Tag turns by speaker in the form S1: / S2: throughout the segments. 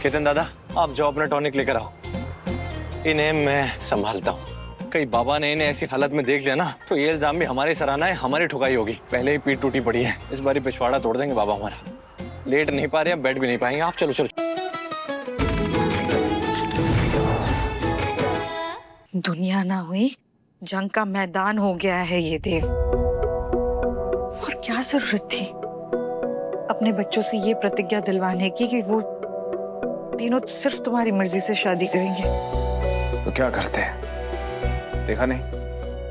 S1: केतन दादा, आप जाओ अपना टॉनिक लेकर आओ, इन्हें मैं संभालता हूँ। कहीं बाबा ने इन्हें ऐसी हालत में देख लिया ना तो ये इल्जाम भी हमारे सराहना है, हमारी ठुकाई होगी। पहले ही पीठ टूटी पड़ी है, इस बारी पिछवाड़ा तोड़ देंगे बाबा हमारा। लेट नहीं पा रहे हैं, बैठ भी नहीं पाएंगे। आप चलो चलो।
S2: दुनिया ना हुई, जंग का मैदान हो गया है ये देव। और क्या जरूरत थी अपने बच्चों से ये प्रतिज्ञा दिलवाने की कि वो तीनों सिर्फ तुम्हारी मर्जी से शादी करेंगे।
S3: तो क्या करते हैं? देखा नहीं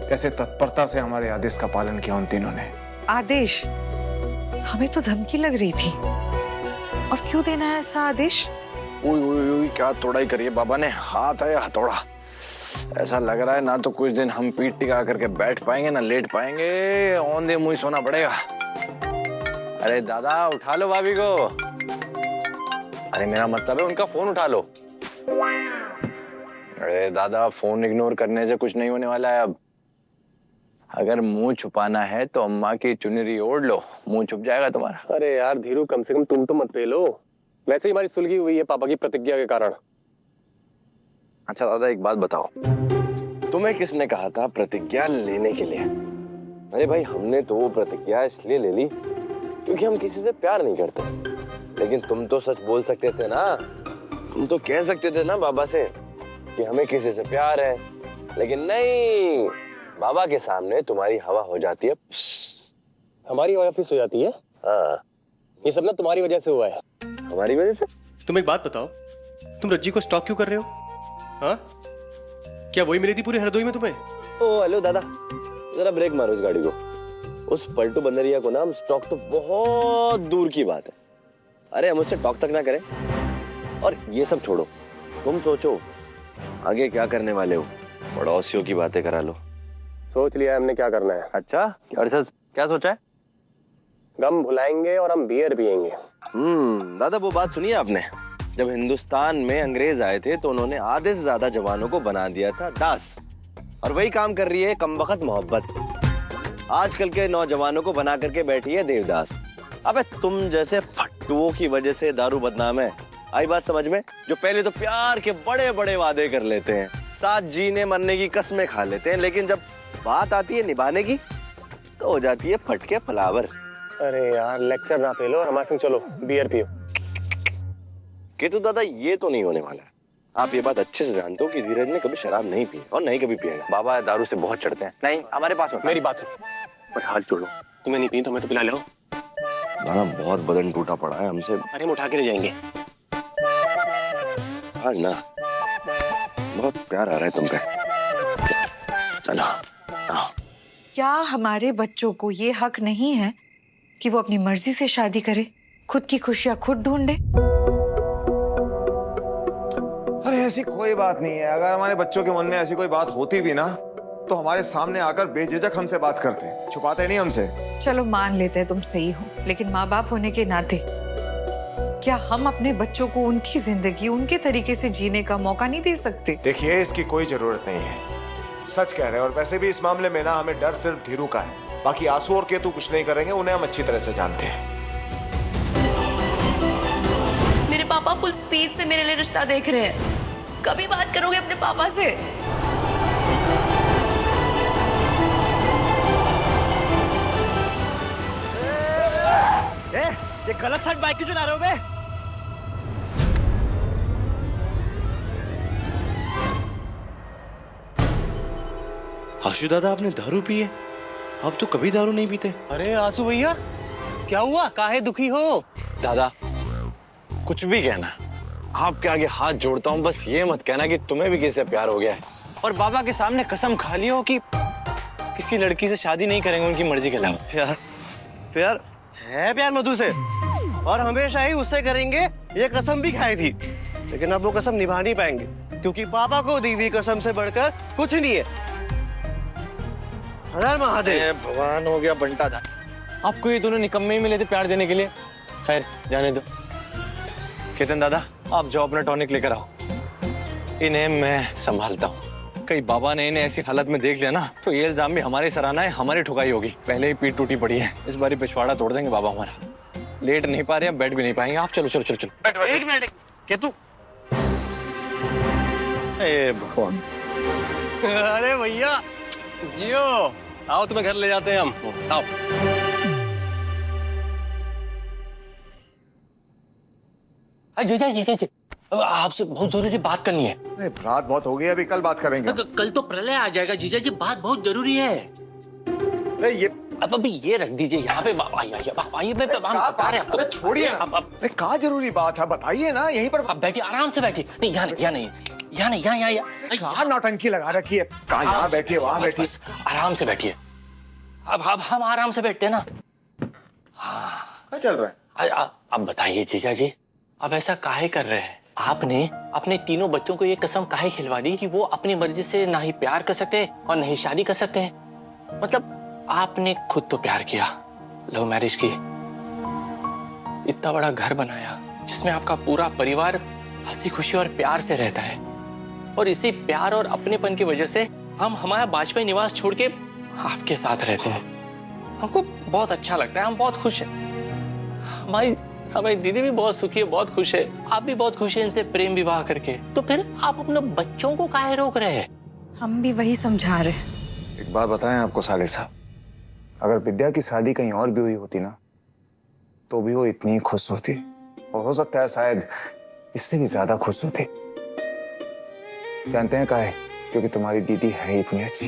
S3: कैसे तत्परता से हमारे आदेश का पालन किया उन तीनों ने।
S2: आदेश? हमें तो धमकी लग रही थी। और क्यों देना है ऐसा आदेश?
S1: ओए क्या तोड़ाई करिए बाबा ने, हाथ है हथौड़ा। ऐसा लग रहा है ना तो कुछ दिन हम पीठ टिका करके बैठ पाएंगे ना लेट पाएंगे, औंधे मुंह सोना पड़ेगा। अरे दादा उठा लो भाभी को। अरे मेरा मतलब है उनका फोन उठा लो। अरे दादा फोन इग्नोर करने से कुछ नहीं होने वाला है। अब अगर मुंह छुपाना है तो अम्मा की चुनरी ओढ़ लो, मुंह छुप जाएगा तुम्हारा।
S4: अरे यार धीरू, कम से कम तुम तो मत पेलो। वैसे ही हमारी सुलगी हुई है पापा की प्रतिज्ञा के कारण।
S1: अच्छा दादा एक बात बताओ, तुम्हें किसने कहा था प्रतिज्ञा लेने के लिए?
S4: अरे भाई हमने तो वो प्रतिज्ञा इसलिए ले ली क्योंकि हम किसी से प्यार नहीं करते। लेकिन तुम तो सच बोल सकते थे ना, तुम तो कह सकते थे ना बाबा से कि हमें किसी से प्यार है। लेकिन नहीं, बाबा के सामने तुम्हारी हवा हो जाती है। हमारी हवा फिस हो जाती है। हाँ, ये सब ना तुम्हारी वजह से हुआ है। हमारी वजह से?
S5: तुम एक बात बताओ, तुम रज्जी को स्टॉक क्यों कर रहे हो? हाँ, क्या वही मिली थी पूरी हरदोई में तुम्हें?
S4: ओ हेलो दादा, जरा ब्रेक मारो इस गाड़ी को। उस पलटू बंदरिया को ना हम स्टॉक तो बहुत दूर की बात है। अरे हम उससे टॉक तक ना करें। और ये सब छोड़ो, तुम सोचो आगे क्या करने वाले हो। पड़ोसियों की बातें करा लो। सोच लिया हमने क्या करना है।
S1: अच्छा क्या सोचा है?
S4: गम भुलाएंगे और हम बियर पियेंगे।
S1: दादा वो बात सुनिए आपने, जब हिंदुस्तान में अंग्रेज आए थे तो उन्होंने आधे से ज्यादा जवानों को बना दिया था दास, और वही काम कर रही है कमबख्त मोहब्बत। आजकल के नौजवानों को बना करके बैठी है देवदास। अबे तुम जैसे फट्टुओं की वजह से दारू बदनाम है। आई बात समझ में? जो पहले तो प्यार के बड़े बड़े वादे कर लेते हैं, साथ जीने मरने की कस्में खा लेते हैं, लेकिन जब बात आती है निभाने की तो हो जाती है फटके फलावर।
S4: अरे यार लेक्चर ना फेलो और हमारे संग चलो बियर पियो।
S1: केतु दादा ये तो नहीं होने वाला है। आप ये बात अच्छे से जानते हो कि धीरज ने कभी शराब नहीं पी और नहीं कभी पिएगा। बाबा दारू से बहुत चढ़ते हैं। नहीं हमारे पास में।
S4: मेरी बात सुनो, पर हाथ जोड़ो। तुम्हें नहीं पी तो मैं तो पिला लो।
S1: दादा बहुत बदन टूटा पड़ा है हमसे।
S4: अरे हम उठा के ले जाएंगे।
S1: आज ना बहुत प्यार आ रहा है तुम पे। चलो आओ।
S2: क्या हमारे बच्चों को ये हक नहीं है कि वो अपनी मर्जी से शादी करे, खुद की खुशियां खुद ढूंढे?
S3: अरे ऐसी कोई बात नहीं है। अगर हमारे बच्चों के मन में ऐसी कोई बात होती भी ना तो हमारे सामने आकर बेझिझक हमसे बात करते, छुपाते नहीं हमसे।
S2: चलो मान लेते हैं तुम सही हो, लेकिन माँ बाप होने के नाते क्या हम अपने बच्चों को उनकी जिंदगी उनके तरीके से जीने का मौका नहीं दे सकते?
S3: देखिए इसकी कोई जरूरत नहीं है, सच कह रहे हैं। और वैसे भी इस मामले में ना हमें डर सिर्फ धीरू का है। बाकी आंसू और केतु कुछ नहीं करेंगे, उन्हें हम अच्छी तरह से जानते हैं।
S6: मेरे पापा फुल स्पीड से मेरे लिए रिश्ता देख रहे हैं। कभी बात करोगे अपने पापा से?
S7: ये गलत साइड बाइक क्यों चला रहे हो बे?
S5: आशु दादा आपने दारू पी है? आप तो कभी दारू नहीं पीते।
S7: अरे आंसू भैया क्या हुआ, काहे दुखी हो?
S1: दादा कुछ भी कहना, आपके आगे हाथ जोड़ता हूँ, बस ये मत कहना कि तुम्हें भी किसी से प्यार हो गया है और बाबा के सामने कसम खा ली हो कि किसी लड़की से शादी नहीं करेंगे उनकी मर्जी के अलावा।
S7: यार प्यार है, प्यार मधु से, और हमेशा ही उससे करेंगे, ये कसम भी खाई थी। लेकिन अब वो कसम निभा नहीं पाएंगे क्योंकि पापा को दी हुई कसम से बढ़कर कुछ नहीं है। हर हर महादेव।
S1: भगवान हो गया बंटा था। आपको ये दोनों निकम्मे ही मिले थे प्यार देने के लिए। खैर जाने दो। केतन दादा आप जाओ अपना टॉनिक लेकर आओ, इन्हें मैं संभालता हूँ। कहीं बाबा ने इन्हें ऐसी हालत में देख लिया ना तो ये इल्जाम भी हमारी सराहना है, हमारी ठुकाई होगी। पहले ही पीठ टूटी पड़ी है, इस बारी पिछवाड़ा तोड़ देंगे बाबा हमारा। लेट नहीं पा रहे हैं, बैठ भी नहीं पाएंगे। आप चलो चलो चलो चलो।
S7: एक मिनट, केतु ए भगवान।
S5: अरे भैया जियो, आओ तुम्हें घर ले जाते हैं हम, आओ।
S8: जीजा जी आपसे बहुत जरूरी बात करनी है।
S3: अरे रात बहुत हो गई, अभी कल बात करेंगे।
S8: कल तो प्रलय आ जाएगा जीजा जी, बात बहुत जरूरी है।
S3: अरे ये
S8: अब अभी ये रख दीजिए यहाँ पे। आइए मैं बता रहे आपको।
S3: छोड़िए ना। अरे कहाँ जरूरी बात है, बताइए ना। यहीं पर
S8: आप बैठिए, आराम से बैठिए। नहीं यहाँ नहीं, यहाँ
S3: कहाँ नौटंकी लगा रखी है। कहाँ, यहाँ बैठिए, वहाँ बैठिए।
S8: आराम से बैठिए। अब हम आराम से बैठते हैं ना।
S3: क्या चल रहा है?
S8: अब बताइए जीजा जी, अब ऐसा काहे कर रहे हैं? आपने अपने तीनों बच्चों को ये कसम काहे खिलवा दी कि वो अपनी मर्जी से ना ही प्यार कर सकते हैं और ना ही शादी कर सकते हैं? मतलब आपने खुद तो प्यार किया, लव मैरिज की, इतना बड़ा घर बनाया जिसमें आपका पूरा परिवार हंसी खुशी और प्यार से रहता है, और इसी प्यार और अपनेपन की वजह से हम हमारा बाजपेयी निवास छोड़ के आपके साथ रहते हैं। हमको बहुत अच्छा लगता है, हम बहुत खुश हैं। हमारी दीदी भी बहुत सुखी है, बहुत खुश है, आप भी बहुत खुश हैं इनसे प्रेम विवाह करके। तो फिर आप अपने बच्चों को काहे रोक रहे हैं?
S2: हम भी वही समझा रहे हैं।
S9: एक बात बताएं आपको साले साहब, अगर विद्या की शादी कहीं और भी हुई होती ना, तो भी वो इतनी खुश होती, और हो सकता है शायद इससे भी ज्यादा खुश होती। जानते हैं काहे? क्योंकि तुम्हारी दीदी है इतनी अच्छी।